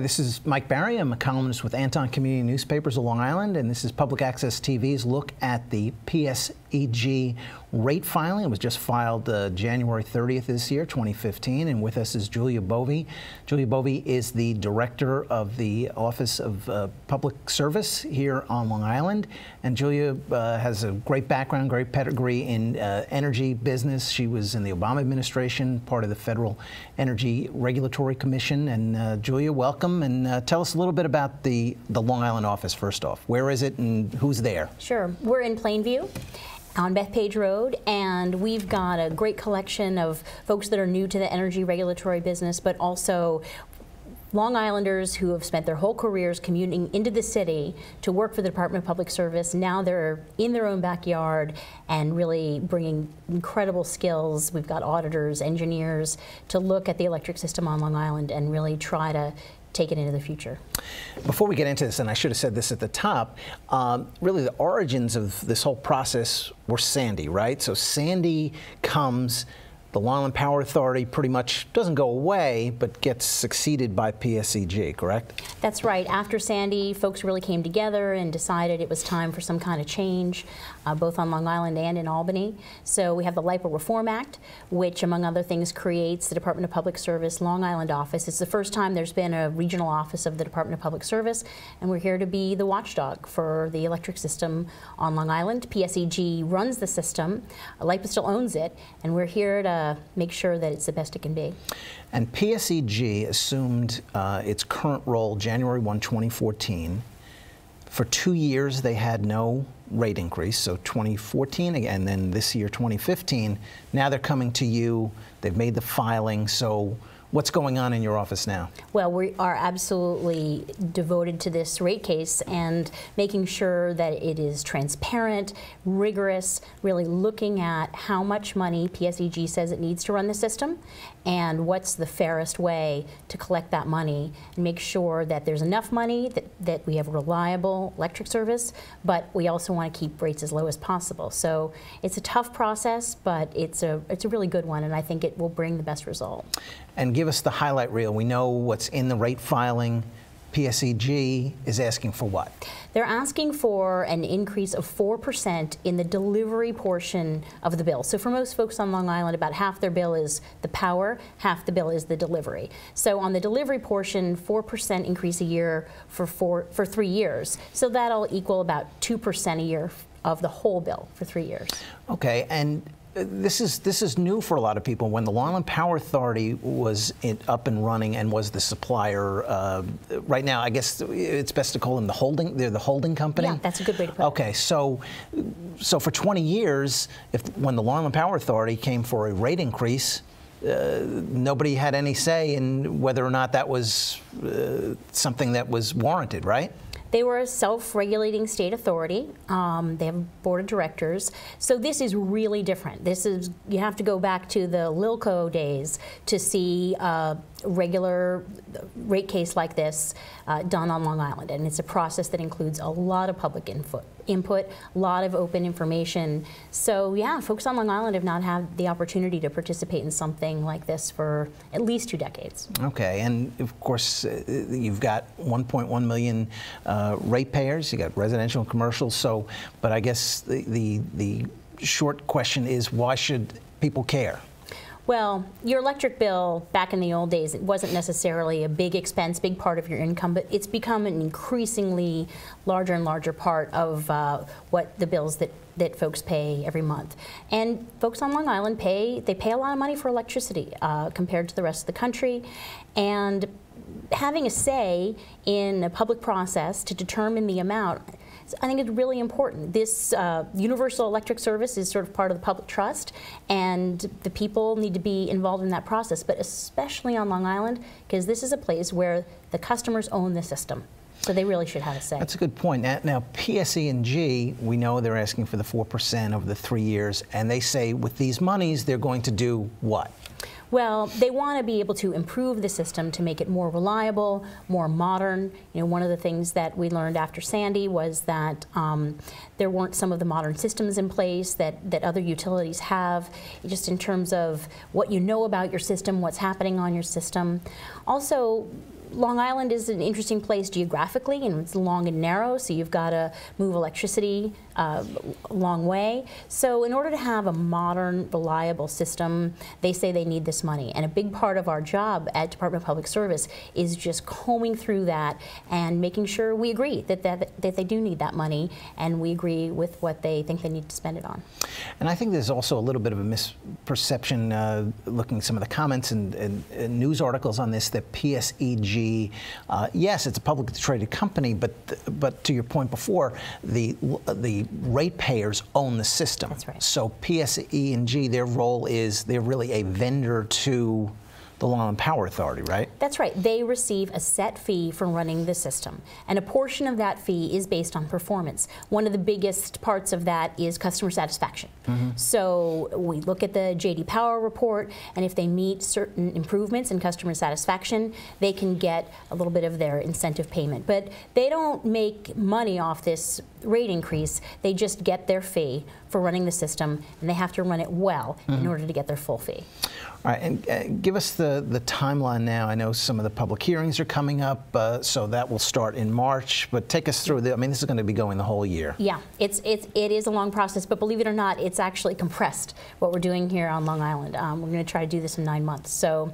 this is Mike Barry. I'm a columnist with Anton Community Newspapers of Long Island, and this is Public Access TV's look at the PSEG rate filing. It was just filed January 30th this year, 2015, and with us is Julia Bovey. Julia Bovey is the director of the Office of Public Service here on Long Island, and Julia has a great background, great pedigree in energy business. She was in the Obama administration, part of the Federal Energy Regulatory Commission, and Julia, welcome, and tell us a little bit about the Long Island office first off. Where is it and who's there? Sure. We're in Plainview on Bethpage Road, and we've got a great collection of folks that are new to the energy regulatory business, but also Long Islanders who have spent their whole careers commuting into the city to work for the Department of Public Service. Now they're in their own backyard and really bringing incredible skills. We've got auditors, engineers to look at the electric system on Long Island and really try to take it into the future. Before we get into this, and I should have said this at the top, really the origins of this whole process were Sandy, right? So Sandy comes, the Long Island Power Authority pretty much doesn't go away, but gets succeeded by PSEG, correct? That's right. After Sandy, folks really came together and decided it was time for some kind of change, both on Long Island and in Albany. So we have the LIPA Reform Act, which, among other things, creates the Department of Public Service Long Island office. It's the first time there's been a regional office of the Department of Public Service, and we're here to be the watchdog for the electric system on Long Island. PSEG runs the system. LIPA still owns it, and we're here to make sure that it's the best it can be. And PSEG assumed its current role January 1, 2014. For 2 years, they had no rate increase, so 2014, and then this year, 2015. Now they're coming to you. They've made the filing, so what's going on in your office now? Well, we are absolutely devoted to this rate case and making sure that it is transparent, rigorous, really looking at how much money PSEG says it needs to run the system and what's the fairest way to collect that money and make sure that there's enough money, that we have reliable electric service, but we also want to keep rates as low as possible. So it's a tough process, but it's a really good one, and I think it will bring the best result. And give us the highlight reel. We know what's in the rate filing. PSEG is asking for what? They're asking for an increase of 4% in the delivery portion of the bill. So for most folks on Long Island, about half their bill is the power, half the bill is the delivery. So on the delivery portion, 4% increase a year for 3 years. So that'll equal about 2% a year of the whole bill for 3 years. Okay, and this is new for a lot of people. When the Long Island Power Authority was up and running and was the supplier, right now I guess it's best to call them they're the holding company? Yeah, that's a good way to put it. Okay, so for 20 years, when the Long Island Power Authority came for a rate increase, nobody had any say in whether or not that was something that was warranted, right? They were a self-regulating state authority. They have a board of directors. So this is really different. You have to go back to the Lilco days to see a regular rate case like this done on Long Island. And it's a process that includes a lot of public input, a lot of open information. So yeah, folks on Long Island have not had the opportunity to participate in something like this for at least 2 decades. Okay, and of course you've got 1.1 million ratepayers. You got residential and commercial. So, but I guess the short question is, why should people care? Well, your electric bill back in the old days, it wasn't necessarily a big expense, big part of your income, but it's become an increasingly larger and larger part of what the bills that folks pay every month. And folks on Long Island pay a lot of money for electricity compared to the rest of the country. And having a say in a public process to determine the amount, I think it's really important. This universal electric service is sort of part of the public trust, and the people need to be involved in that process, but especially on Long Island, because this is a place where the customers own the system. So they really should have a say. That's a good point. Now PSEG, we know they're asking for the 4% over the 3 years, and they say with these monies, they're going to do what? Well, they want to be able to improve the system to make it more reliable, more modern. You know, one of the things that we learned after Sandy was that there weren't some of the modern systems in place that other utilities have, just in terms of what you know about your system, what's happening on your system. Also, Long Island is an interesting place geographically, and it's long and narrow, so you've got to move electricity a long way. So in order to have a modern, reliable system, they say they need this money. And a big part of our job at Department of Public Service is just combing through that and making sure we agree that they do need that money, and we agree with what they think they need to spend it on. And I think there's also a little bit of a misperception, looking at some of the comments and news articles on this, that PSEG, yes, it's a publicly traded company, but to your point before, the ratepayers own the system. That's right. So PSEG, their role is they're really a vendor to the Long Island Power Authority, right? That's right. They receive a set fee for running the system, and a portion of that fee is based on performance. One of the biggest parts of that is customer satisfaction. So we look at the J.D. Power report, and if they meet certain improvements in customer satisfaction, they can get a little bit of their incentive payment. But they don't make money off this rate increase. They just get their fee for running the system, and they have to run it well in order to get their full fee. All right, and give us the timeline now. I know some of the public hearings are coming up, so that will start in March. But take us through I mean, this is going to be going the whole year. Yeah, it is a long process, but believe it or not, it's actually compressed what we're doing here on Long Island. We're going to try to do this in 9 months. So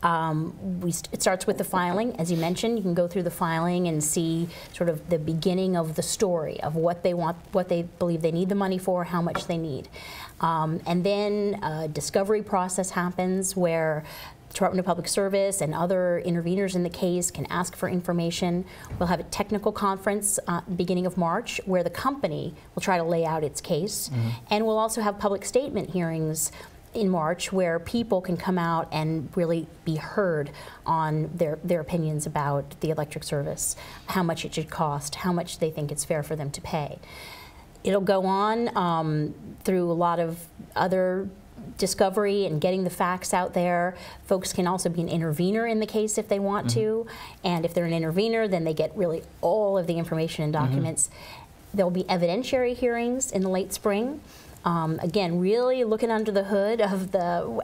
it starts with the filing, as you mentioned. You can go through the filing and see sort of the beginning of the story of what they want, what they believe they need the money for, how much they need. And then a discovery process happens where Department of Public Service and other interveners in the case can ask for information. We'll have a technical conference beginning of March where the company will try to lay out its case. And we'll also have public statement hearings in March where people can come out and really be heard on their opinions about the electric service, how much it should cost, how much they think it's fair for them to pay. It'll go on through a lot of other discovery and getting the facts out there. Folks can also be an intervener in the case if they want to, and if they're an intervener, then they get really all of the information and documents. There'll be evidentiary hearings in the late spring. Again, really looking under the hood of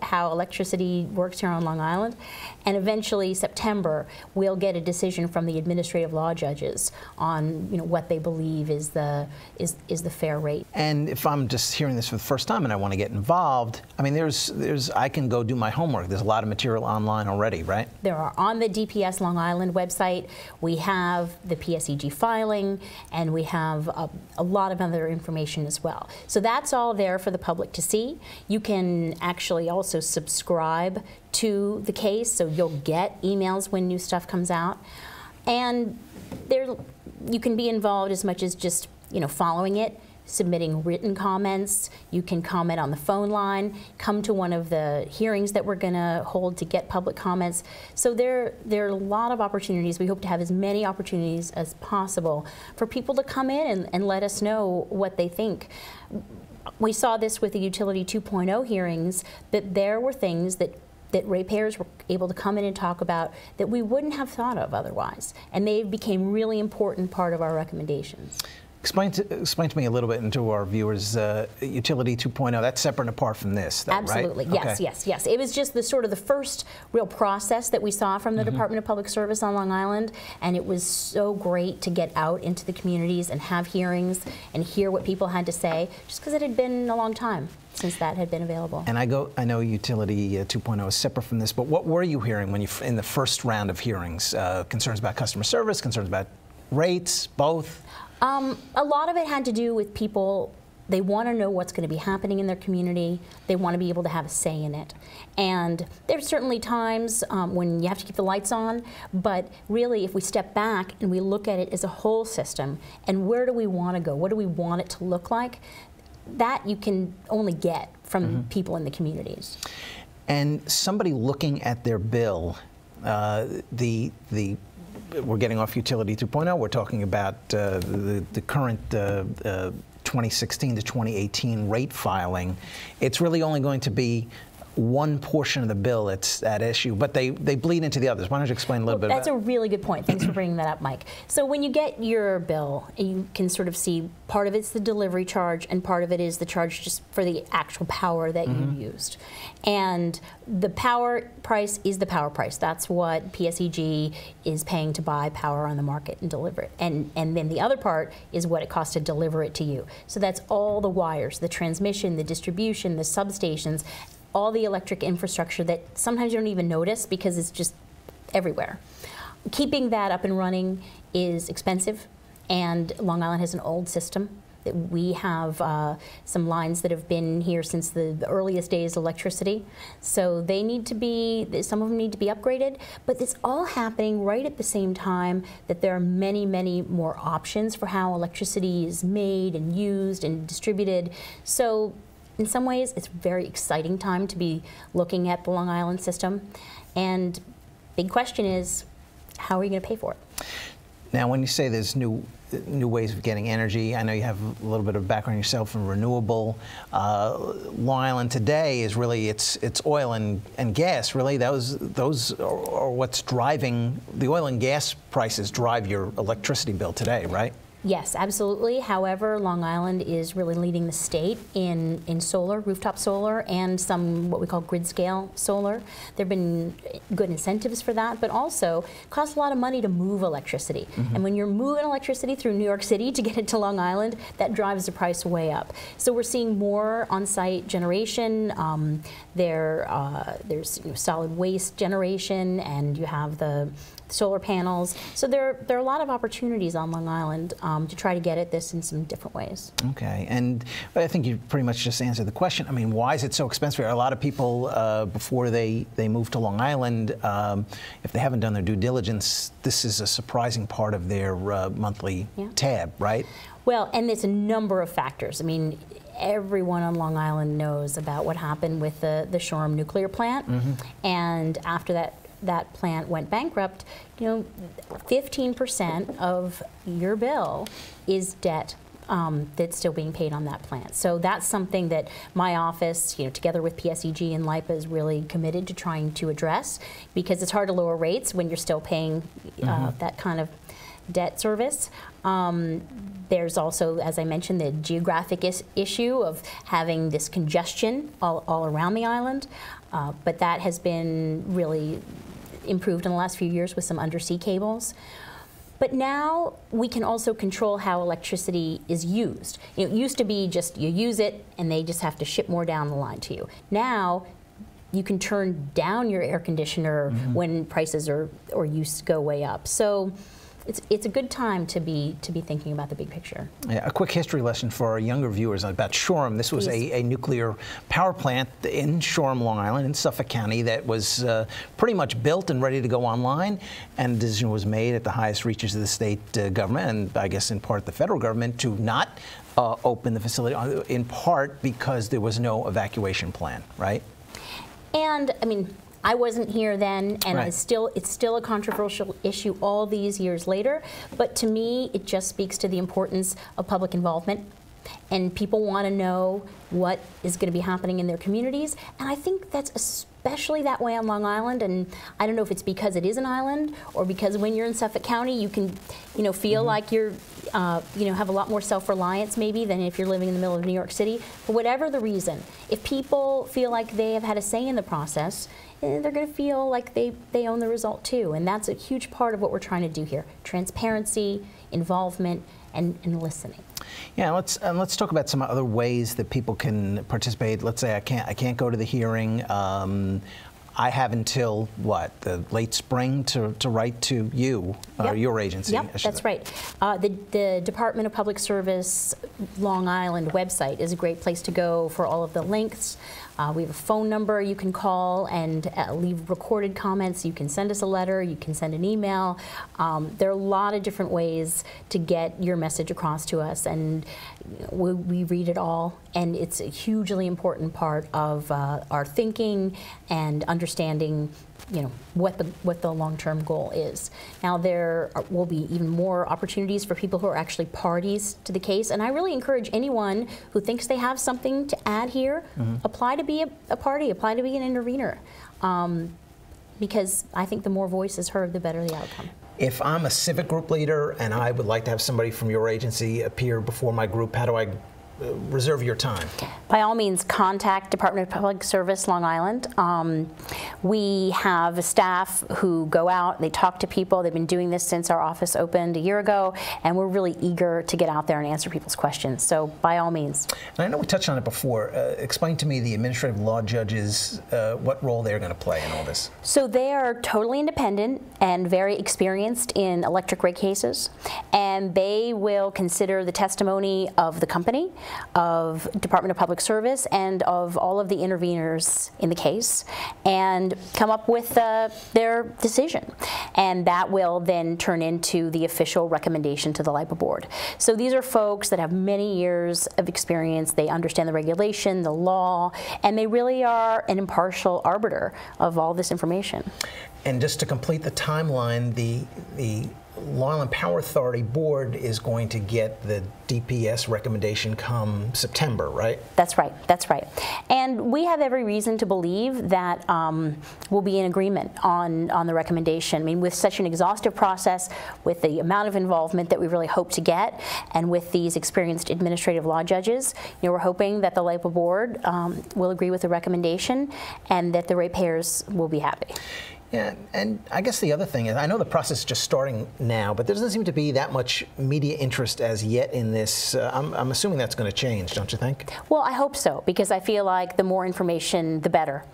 how electricity works here on Long Island. And eventually, September, we'll get a decision from the administrative law judges on what they believe is the fair rate. And if I'm just hearing this for the first time and I want to get involved, I mean, I can go do my homework. There's a lot of material online already, right? There are. On the DPS Long Island website, we have the PSEG filing, and we have a lot of other information as well. So that's all there for the public to see. You can actually also subscribe to the case, so you'll get emails when new stuff comes out. And you can be involved as much as just following it, submitting written comments. You can comment on the phone line, come to one of the hearings that we're going to hold to get public comments. So there are a lot of opportunities. We hope to have as many opportunities as possible for people to come in and let us know what they think. We saw this with the Utility 2.0 hearings, that there were things that ratepayers were able to come in and talk about that we wouldn't have thought of otherwise, and they became really important part of our recommendations. Explain to me a little bit, and to our viewers, Utility 2.0, that's separate and apart from this, though, Absolutely, right? Yes, okay. yes. It was just the first real process that we saw from the Department of Public Service on Long Island, and it was so great to get out into the communities and have hearings and hear what people had to say, just because it had been a long time since that had been available. And I know Utility 2.0 is separate from this, but what were you hearing when in the first round of hearings? Concerns about customer service, concerns about rates, both? A lot of it had to do with people. They want to know what's going to be happening in their community. They want to be able to have a say in it. And there's certainly times when you have to keep the lights on, but really if we step back and we look at it as a whole system, and where do we want to go? What do we want it to look like? That you can only get from people in the communities. And somebody looking at their bill, we're getting off Utility 2.0. We're talking about the current 2016 to 2018 rate filing. It's really only going to be one portion of the bill that's at issue, but they bleed into the others. Why don't you explain a little bit about that? That's a really good point. Thanks for bringing that up, Mike. So when you get your bill, you can sort of see part of it's the delivery charge and part of it is the charge just for the actual power that you used. And the power price is the power price. That's what PSEG is paying to buy power on the market and deliver it. And then the other part is what it costs to deliver it to you. So that's all the wires, the transmission, the distribution, the substations, all the electric infrastructure that sometimes you don't even notice because it's just everywhere. Keeping that up and running is expensive, and Long Island has an old system. We have some lines that have been here since the earliest days of electricity, so they need to be, some of them need to be upgraded, but it's all happening right at the same time that there are many, many more options for how electricity is made and used and distributed. So in some ways, it's a very exciting time to be looking at the Long Island system. And big question is, how are you going to pay for it? Now, when you say there's new ways of getting energy, I know you have a little bit of background yourself in renewable. Long Island today is really, it's oil and gas, really. Those are what's driving, the oil and gas prices drive your electricity bill today, right? Yes, absolutely. However, Long Island is really leading the state in solar, rooftop solar, and some what we call grid scale solar. There have been good incentives for that, but also it costs a lot of money to move electricity. And when you're moving electricity through New York City to get it to Long Island, that drives the price way up. So we're seeing more on-site generation. There's solid waste generation, and you have the solar panels. So there are a lot of opportunities on Long Island to try to get at this in some different ways. Okay, and I think you pretty much just answered the question. I mean, why is it so expensive? A lot of people, before they move to Long Island, if they haven't done their due diligence, this is a surprising part of their monthly tab, right? Well, and there's a number of factors. I mean, everyone on Long Island knows about what happened with the Shoreham nuclear plant, and after that plant went bankrupt, 15% of your bill is debt that's still being paid on that plant. So that's something that my office, together with PSEG and LIPA, is really committed to trying to address, because it's hard to lower rates when you're still paying that kind of debt service. There's also, as I mentioned, the geographic issue of having this congestion all around the island, but that has been really improved in the last few years with some undersea cables. But now we can also control how electricity is used. It used to be just you use it and they just have to ship more down the line to you. Now you can turn down your air conditioner when prices or use go way up. So it's a good time to be thinking about the big picture. Yeah, a quick history lesson for our younger viewers about Shoreham. This was a nuclear power plant in Shoreham, Long Island, in Suffolk County, that was pretty much built and ready to go online. And a decision was made at the highest reaches of the state government, and I guess in part the federal government, to not open the facility, in part because there was no evacuation plan, right? And I mean, I wasn't here then, and Right. it's still a controversial issue all these years later. But to me, it just speaks to the importance of public involvement, and people want to know what is going to be happening in their communities. And I think that's especially that way on Long Island. And I don't know if it's because it is an island, or because when you're in Suffolk County, you can, feel like you're, have a lot more self-reliance maybe than if you're living in the middle of New York City. For whatever the reason, if people feel like they have had a say in the process, they're going to feel like they own the result too. And that's a huge part of what we're trying to do here: transparency, involvement, and listening. Yeah, let's talk about some other ways that people can participate. Let's say I can't go to the hearing. I have until what, the late spring to write to you, your agency. Yep, that's right. The Department of Public Service Long Island website is a great place to go for all of the links. We have a phone number you can call and leave recorded comments. You can send us a letter. You can send an email. There are a lot of different ways to get your message across to us, and we read it all. And it's a hugely important part of our thinking and understanding understanding, what the long-term goal is. Now there will be even more opportunities for people who are actually parties to the case, and I really encourage anyone who thinks they have something to add here, apply to be a party, apply to be an intervener, because I think the more voices heard, the better the outcome. If I'm a civic group leader and I would like to have somebody from your agency appear before my group, how do I reserve your time? By all means, contact Department of Public Service Long Island. We have a staff who go out, they talk to people. They've been doing this since our office opened a year ago, and we're really eager to get out there and answer people's questions. So by all means. And I know we touched on it before. Explain to me the administrative law judges, what role they're going to play in all this. So they are totally independent and very experienced in electric rate cases, and they will consider the testimony of the company, of Department of Public Service, and of all of the interveners in the case, and come up with their decision. And that will then turn into the official recommendation to the LIPA board. So these are folks that have many years of experience. They understand the regulation, the law, and they really are an impartial arbiter of all this information. And just to complete the timeline, the Long Island Power Authority Board is going to get the DPS recommendation come September, right? That's right. That's right. And we have every reason to believe that we'll be in agreement on the recommendation. I mean, with such an exhaustive process, with the amount of involvement that we really hope to get, and with these experienced administrative law judges, we're hoping that the LIPA board will agree with the recommendation and that the ratepayers will be happy. Yeah, and I guess the other thing is, I know the process is just starting now, but there doesn't seem to be that much media interest as yet in this. I'm assuming that's going to change, don't you think? Well, I hope so, because I feel like the more information, the better.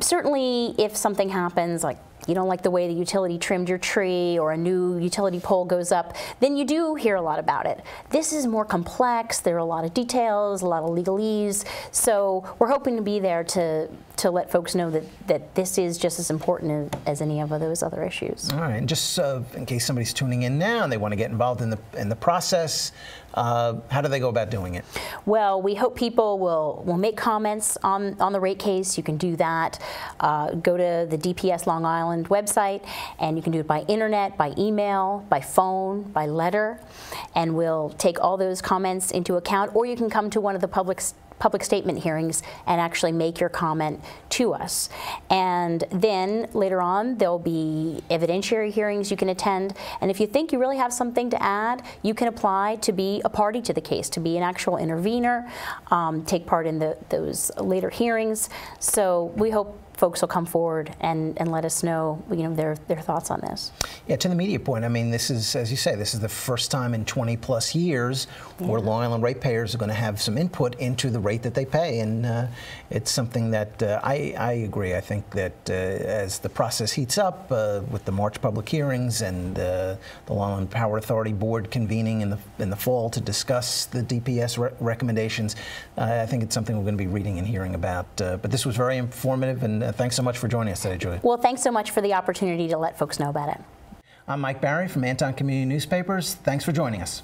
Certainly, if something happens, like you don't like the way the utility trimmed your tree or a new utility pole goes up, then you do hear a lot about it. This is more complex. There are a lot of details, a lot of legalese. So we're hoping to be there to let folks know that this is just as important as any of those other issues. All right, and just in case somebody's tuning in now and they want to get involved in the process, how do they go about doing it? Well, we hope people will make comments on the rate case. You can do that. Go to the DPS Long Island website, and you can do it by internet, by email, by phone, by letter, and we'll take all those comments into account, or you can come to one of the public statement hearings and actually make your comment to us. And then later on, there'll be evidentiary hearings you can attend. And if you think you really have something to add, you can apply to be a party to the case, to be an actual intervener, take part in those later hearings. So we hope folks will come forward and let us know, their thoughts on this. Yeah, to the media point, I mean, this is, as you say, this is the first time in 20+ years where Long Island ratepayers are going to have some input into the rate that they pay, and it's something that I agree. I think that as the process heats up with the March public hearings and the Long Island Power Authority Board convening in the fall to discuss the DPS recommendations, I think it's something we're going to be reading and hearing about. But this was very informative, and thanks so much for joining us today, Julie. Well, thanks so much for the opportunity to let folks know about it. I'm Mike Barry from Anton Community Newspapers. Thanks for joining us.